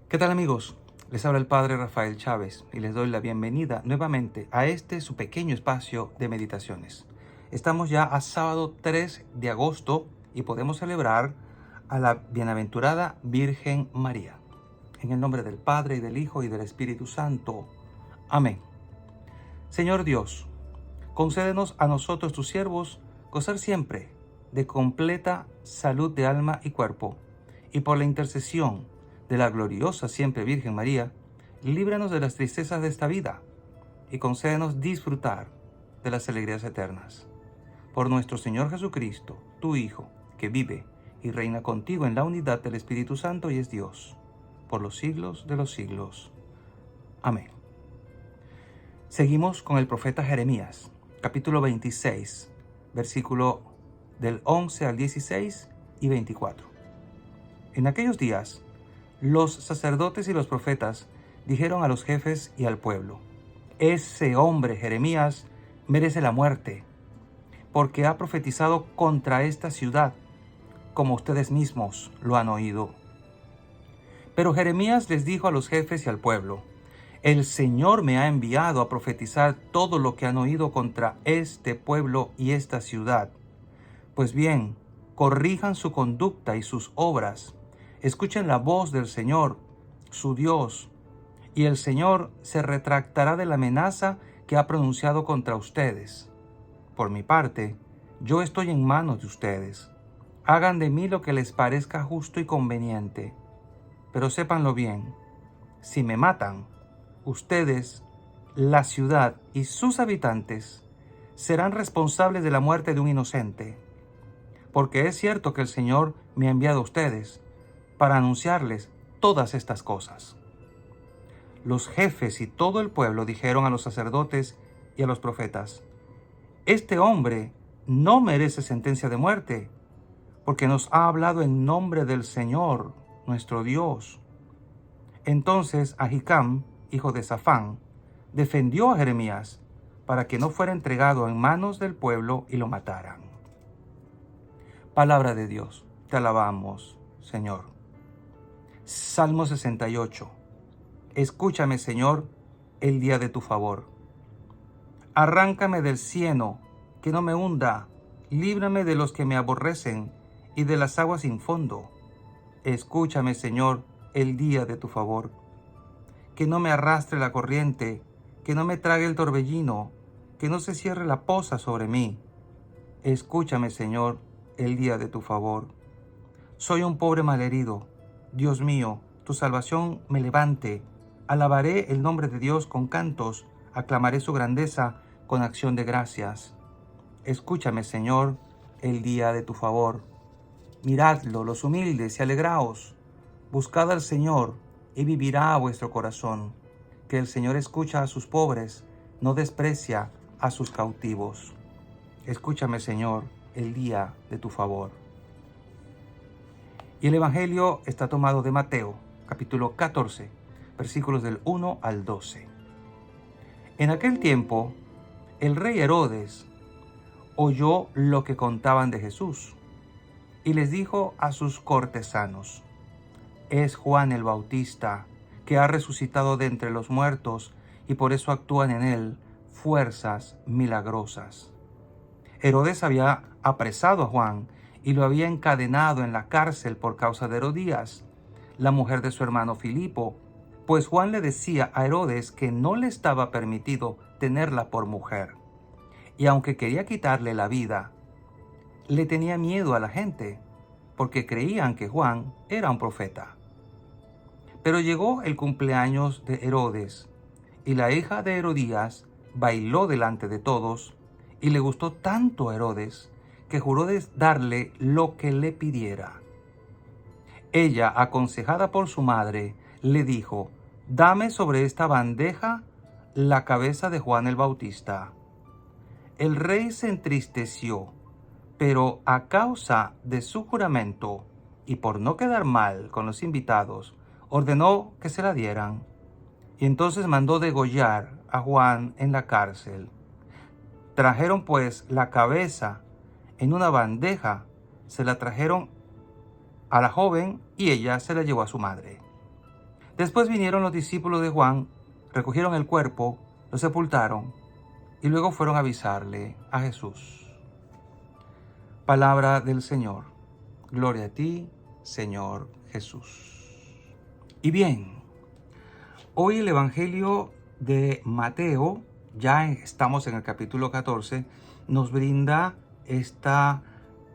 ¿Qué tal, amigos? Les habla el Padre Rafael Chávez y les doy la bienvenida nuevamente a este su pequeño espacio de meditaciones. Estamos ya a sábado 3 de agosto y podemos celebrar a la bienaventurada Virgen María. En el nombre del Padre y del Hijo y del Espíritu Santo. Amén. Señor Dios, concédenos a nosotros tus siervos gozar siempre de completa salud de alma y cuerpo, y por la intercesión de la gloriosa siempre Virgen María, líbranos de las tristezas de esta vida y concédenos disfrutar de las alegrías eternas. Por nuestro Señor Jesucristo, tu Hijo, que vive y reina contigo en la unidad del Espíritu Santo y es Dios, por los siglos de los siglos. Amén. Seguimos con el profeta Jeremías, capítulo 26, versículo del 11 al 16 y 24. En aquellos días, los sacerdotes y los profetas dijeron a los jefes y al pueblo: ese hombre, Jeremías, merece la muerte, porque ha profetizado contra esta ciudad, como ustedes mismos lo han oído. Pero Jeremías les dijo a los jefes y al pueblo: el Señor me ha enviado a profetizar todo lo que han oído contra este pueblo y esta ciudad. Pues bien, corrijan su conducta y sus obras. Escuchen la voz del Señor, su Dios, y el Señor se retractará de la amenaza que ha pronunciado contra ustedes. Por mi parte, yo estoy en manos de ustedes. Hagan de mí lo que les parezca justo y conveniente. Pero sépanlo bien, si me matan, ustedes, la ciudad y sus habitantes serán responsables de la muerte de un inocente. Porque es cierto que el Señor me ha enviado a ustedes para anunciarles todas estas cosas. Los jefes y todo el pueblo dijeron a los sacerdotes y a los profetas: este hombre no merece sentencia de muerte, porque nos ha hablado en nombre del Señor, nuestro Dios. Entonces Ahicam, hijo de Safán, defendió a Jeremías para que no fuera entregado en manos del pueblo y lo mataran. Palabra de Dios, te alabamos, Señor. Salmo 68. Escúchame, Señor, el día de tu favor. Arráncame del cieno, que no me hunda, líbrame de los que me aborrecen y de las aguas sin fondo. Escúchame, Señor, el día de tu favor. Que no me arrastre la corriente, que no me trague el torbellino, que no se cierre la poza sobre mí. Escúchame, Señor, el día de tu favor. Soy un pobre malherido. Dios mío, tu salvación me levante. Alabaré el nombre de Dios con cantos, aclamaré su grandeza con acción de gracias. Escúchame, Señor, el día de tu favor. Miradlo, los humildes, y alegraos. Buscad al Señor, y vivirá vuestro corazón. Que el Señor escucha a sus pobres, no desprecia a sus cautivos. Escúchame, Señor, el día de tu favor. Y el Evangelio está tomado de Mateo, capítulo 14, versículos del 1 al 12. En aquel tiempo, el rey Herodes oyó lo que contaban de Jesús y les dijo a sus cortesanos: es Juan el Bautista, que ha resucitado de entre los muertos, y por eso actúan en él fuerzas milagrosas. Herodes había apresado a Juan y lo había encadenado en la cárcel por causa de Herodías, la mujer de su hermano Filipo, pues Juan le decía a Herodes que no le estaba permitido tenerla por mujer. Y aunque quería quitarle la vida, le tenía miedo a la gente, porque creían que Juan era un profeta. Pero llegó el cumpleaños de Herodes, y la hija de Herodías bailó delante de todos, y le gustó tanto a Herodes que juró darle lo que le pidiera. Ella, aconsejada por su madre, le dijo: dame sobre esta bandeja la cabeza de Juan el Bautista. El rey se entristeció, pero a causa de su juramento y por no quedar mal con los invitados, ordenó que se la dieran. Y entonces mandó degollar a Juan en la cárcel. Trajeron pues la cabeza en una bandeja, se la trajeron a la joven y ella se la llevó a su madre. Después vinieron los discípulos de Juan, recogieron el cuerpo, lo sepultaron y luego fueron a avisarle a Jesús. Palabra del Señor. Gloria a ti, Señor Jesús. Y bien, hoy el Evangelio de Mateo, ya estamos en el capítulo 14, nos brinda esta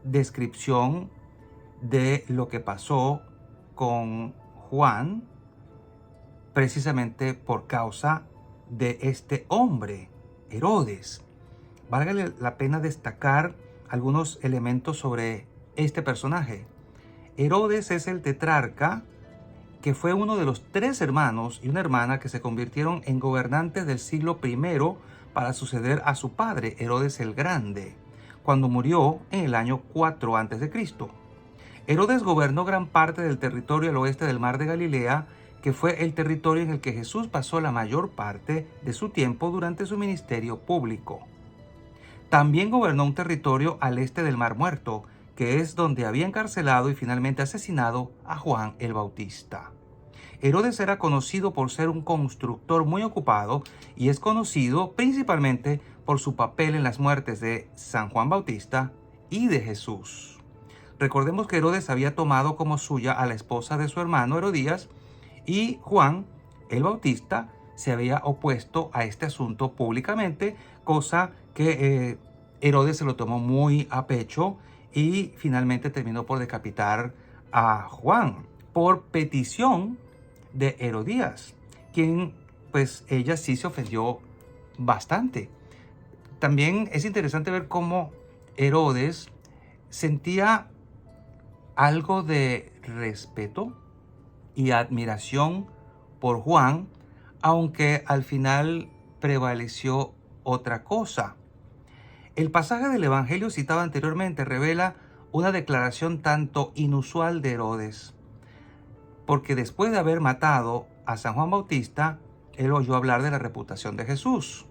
descripción de lo que pasó con Juan, precisamente por causa de este hombre, Herodes. Valga la pena destacar algunos elementos sobre este personaje. Herodes es el tetrarca que fue uno de los 3 hermanos y una hermana que se convirtieron en gobernantes del siglo I para suceder a su padre, Herodes el Grande, cuando murió en el año 4 a.C. Herodes gobernó gran parte del territorio al oeste del mar de Galilea, que fue el territorio en el que Jesús pasó la mayor parte de su tiempo durante su ministerio público. También gobernó un territorio al este del Mar Muerto, que es donde había encarcelado y finalmente asesinado a Juan el Bautista. Herodes era conocido por ser un constructor muy ocupado y es conocido principalmente por su papel en las muertes de San Juan Bautista y de Jesús. Recordemos que Herodes había tomado como suya a la esposa de su hermano Herodías y Juan el Bautista se había opuesto a este asunto públicamente, cosa que Herodes se lo tomó muy a pecho y finalmente terminó por decapitar a Juan por petición de Herodías, quien pues ella sí se ofendió bastante. También es interesante ver cómo Herodes sentía algo de respeto y admiración por Juan, aunque al final prevaleció otra cosa. El pasaje del Evangelio citado anteriormente revela una declaración tanto inusual de Herodes, porque después de haber matado a San Juan Bautista, él oyó hablar de la reputación de Jesús,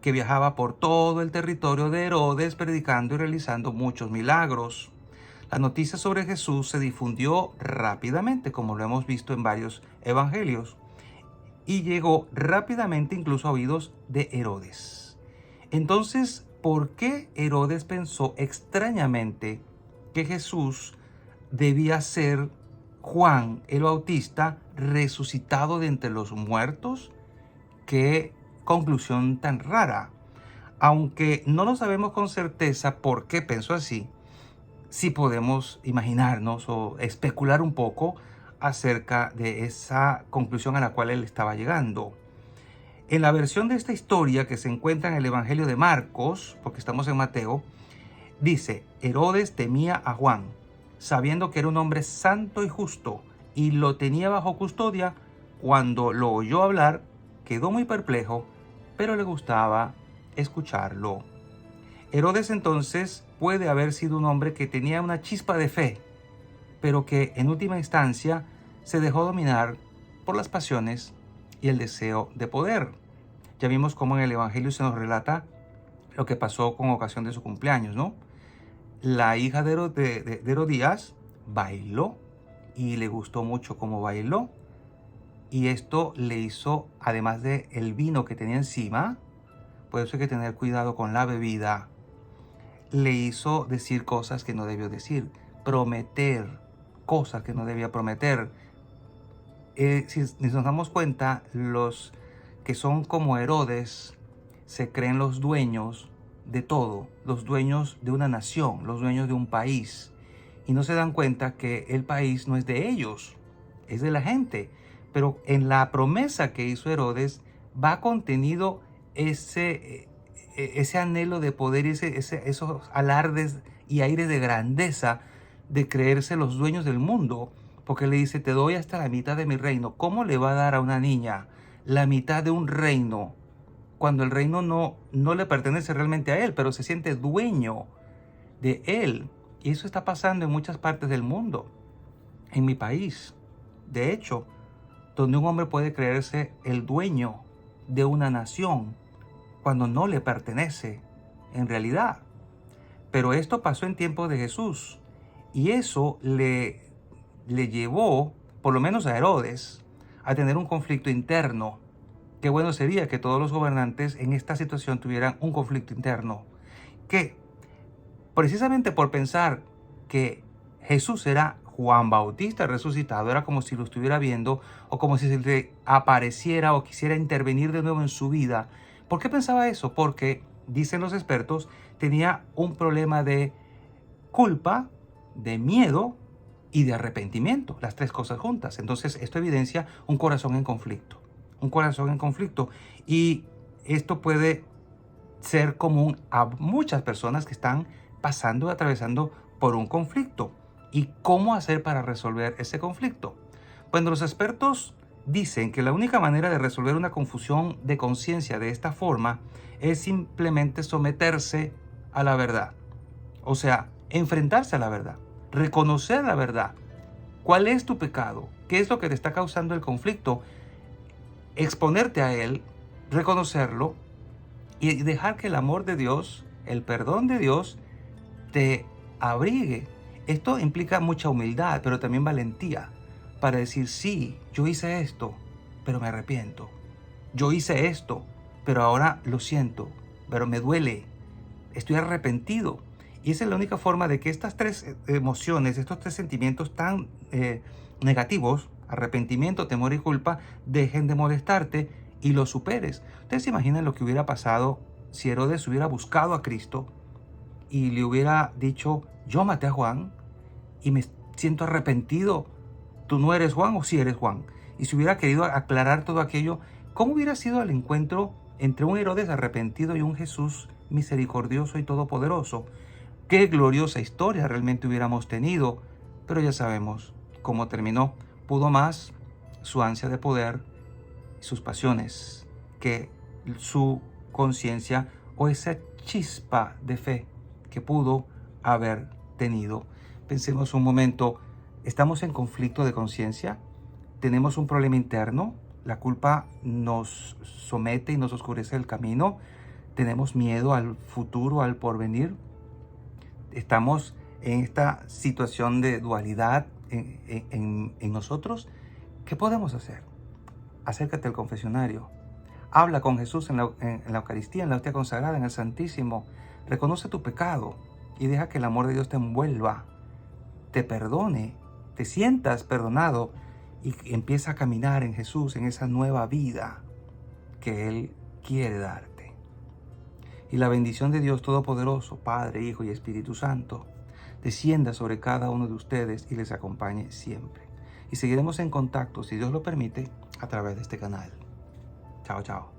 que viajaba por todo el territorio de Herodes predicando y realizando muchos milagros. La noticia sobre Jesús se difundió rápidamente, como lo hemos visto en varios evangelios, y llegó rápidamente incluso a oídos de Herodes. Entonces, ¿por qué Herodes pensó extrañamente que Jesús debía ser Juan el Bautista resucitado de entre los muertos? Qué conclusión tan rara. Aunque no lo sabemos con certeza por qué pensó así, sí podemos imaginarnos o especular un poco acerca de esa conclusión a la cual él estaba llegando. En la versión de esta historia que se encuentra en el Evangelio de Marcos, porque estamos en Mateo, dice: Herodes temía a Juan, sabiendo que era un hombre santo y justo, y lo tenía bajo custodia. Cuando lo oyó hablar, quedó muy perplejo, pero le gustaba escucharlo. Herodes entonces puede haber sido un hombre que tenía una chispa de fe, pero que en última instancia se dejó dominar por las pasiones y el deseo de poder. Ya vimos cómo en el Evangelio se nos relata lo que pasó con ocasión de su cumpleaños, ¿no? La hija de Herodías bailó y le gustó mucho cómo bailó. Y esto le hizo, además de el vino que tenía encima, por eso hay que tener cuidado con la bebida, le hizo decir cosas que no debió decir, prometer cosas que no debía prometer. Si nos damos cuenta, los que son como Herodes se creen los dueños de todo, los dueños de una nación, los dueños de un país, y no se dan cuenta que el país no es de ellos, es de la gente. Pero en la promesa que hizo Herodes va contenido ese anhelo de poder, esos alardes y aires de grandeza de creerse los dueños del mundo, porque le dice: te doy hasta la mitad de mi reino. ¿Cómo le va a dar a una niña la mitad de un reino cuando el reino no le pertenece realmente a él, pero se siente dueño de él? Y eso está pasando en muchas partes del mundo, en mi país, de hecho, donde un hombre puede creerse el dueño de una nación cuando no le pertenece en realidad. Pero esto pasó en tiempos de Jesús, y eso le llevó, por lo menos a Herodes, a tener un conflicto interno. Qué bueno sería que todos los gobernantes en esta situación tuvieran un conflicto interno. Que precisamente por pensar que Jesús era Juan Bautista resucitado, era como si lo estuviera viendo o como si se le apareciera o quisiera intervenir de nuevo en su vida. ¿Por qué pensaba eso? Porque, dicen los expertos, tenía un problema de culpa, de miedo y de arrepentimiento, las tres cosas juntas. Entonces esto evidencia un corazón en conflicto, un corazón en conflicto. Y esto puede ser común a muchas personas que están pasando, atravesando por un conflicto. ¿Y cómo hacer para resolver ese conflicto? Bueno, los expertos dicen que la única manera de resolver una confusión de conciencia de esta forma es simplemente someterse a la verdad. O sea, enfrentarse a la verdad, reconocer la verdad. ¿Cuál es tu pecado? ¿Qué es lo que te está causando el conflicto? Exponerte a él, reconocerlo y dejar que el amor de Dios, el perdón de Dios, te abrigue. Esto implica mucha humildad, pero también valentía para decir, sí, yo hice esto, pero me arrepiento. Yo hice esto, pero ahora lo siento, pero me duele. Estoy arrepentido. Y esa es la única forma de que estas tres emociones, estos tres sentimientos tan negativos, arrepentimiento, temor y culpa, dejen de molestarte y lo superes. Ustedes se imaginan lo que hubiera pasado si Herodes hubiera buscado a Cristo y le hubiera dicho, yo maté a Juan y me siento arrepentido. ¿Tú no eres Juan o sí eres Juan? Y si hubiera querido aclarar todo aquello, ¿cómo hubiera sido el encuentro entre un Herodes arrepentido y un Jesús misericordioso y todopoderoso? Qué gloriosa historia realmente hubiéramos tenido, pero ya sabemos cómo terminó. Pudo más su ansia de poder, sus pasiones, que su conciencia o esa chispa de fe que pudo haber tenido. Pensemos un momento, ¿estamos en conflicto de conciencia? ¿Tenemos un problema interno? ¿La culpa nos somete y nos oscurece el camino? ¿Tenemos miedo al futuro, al porvenir? ¿Estamos en esta situación de dualidad en nosotros? ¿Qué podemos hacer? Acércate al confesionario. Habla con Jesús en la Eucaristía, en la hostia consagrada, en el Santísimo. Reconoce tu pecado y deja que el amor de Dios te envuelva, te perdone, te sientas perdonado y empieza a caminar en Jesús, en esa nueva vida que Él quiere darte. Y la bendición de Dios Todopoderoso, Padre, Hijo y Espíritu Santo, descienda sobre cada uno de ustedes y les acompañe siempre. Y seguiremos en contacto, si Dios lo permite, a través de este canal. Chao, chao.